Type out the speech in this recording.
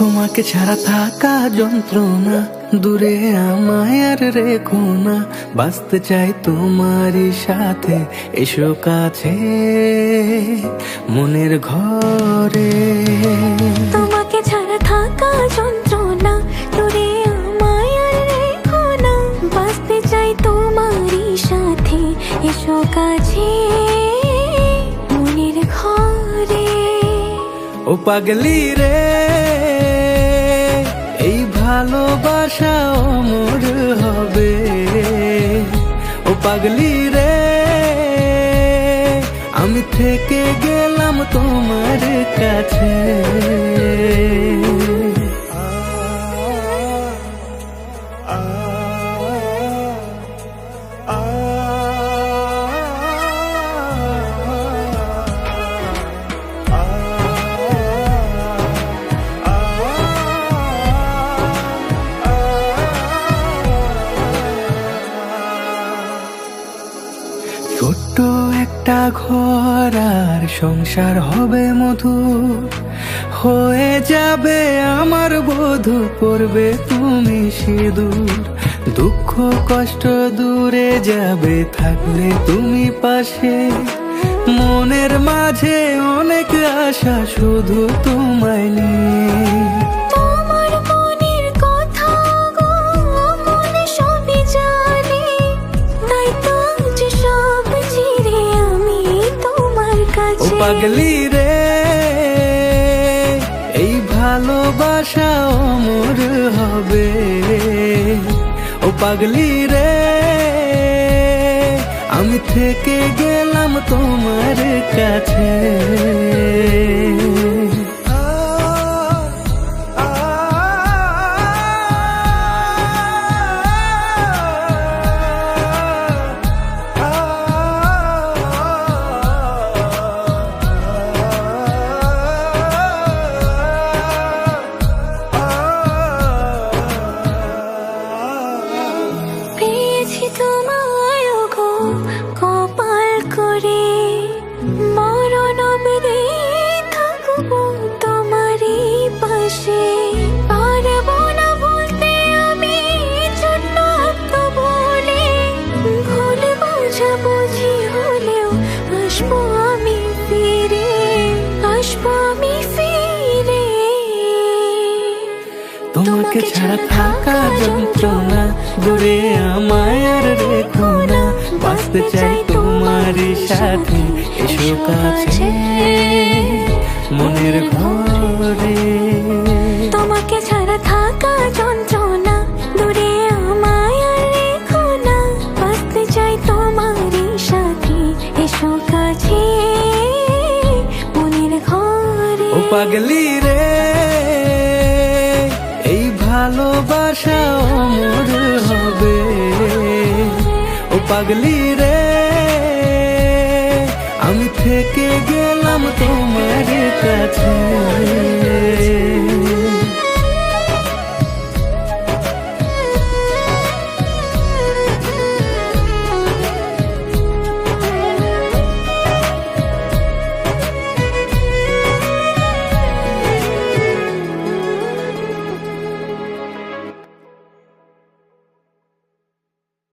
তোমাকে ছাড়া থাকা যন্ত্রণা, দূরে আমায় আর রেখো না। বাঁচতে চাই তোমারই সাথে, এসো কাছে মনের ঘরে। তোমাকে ছাড়া থাকা যন্ত্রণা, দূরে আমায় আর রেখো না। বাঁচতে চাই তোমারই সাথে, এসো কাছে মনের ঘরে। ও পাগলি রে, এই ভালোবাসা অমর হবে। ও পাগলি রে, আমি থেকে গেলাম তোমার কাছে। ছোট্ট একটা ঘর আর সংসার হবে মধুর, হয়ে যাবে আমার বধূ, পড়বে তুমি সিঁদুর। দুঃখ কষ্ট দূরে যাবে থাকলে তুমি পাশে, মনের মাঝে অনেক আশা শুধু তোমায় নিয়ে। তোমার মনের কথা গো মনে সবই জানি, তাই তো যে সব ছেড়ে আমি তোমার ও কাছে। পাগলি রে, এই ভালোবাসা অমর হবে। ও পাগলি রে, আমি থেকে গেলাম তোমার কাছে। পেয়েছি তোমায় গো কপাল করে, মরণ অবধি থাকবো তোমারই পাশে। পারবো না বলতে আমি ছোট্ট একটা বলে, ভুল বোঝাবুঝি হলেও আসবো আমি ফিরে, আসবো আমি ফিরে। তোমাকে ছাড়া থাকা যন্ত্রণা, দূরে আমায় আর রেখো না। বাঁচতে চাই তোমারই সাথে, এসো কাছে মনের ঘরে। তোমাকে ছাড়া থাকা যন্ত্রণা, দূরে আমায় আর রেখো না। বাঁচতে চাই তোমারই সাথে, এসো কাছে মনের ঘরে। ও পাগলি রে, এই ভালোবাসা অমর হবে। ও পাগলি রে, আমি থেকে গেলাম তোমার কাছে।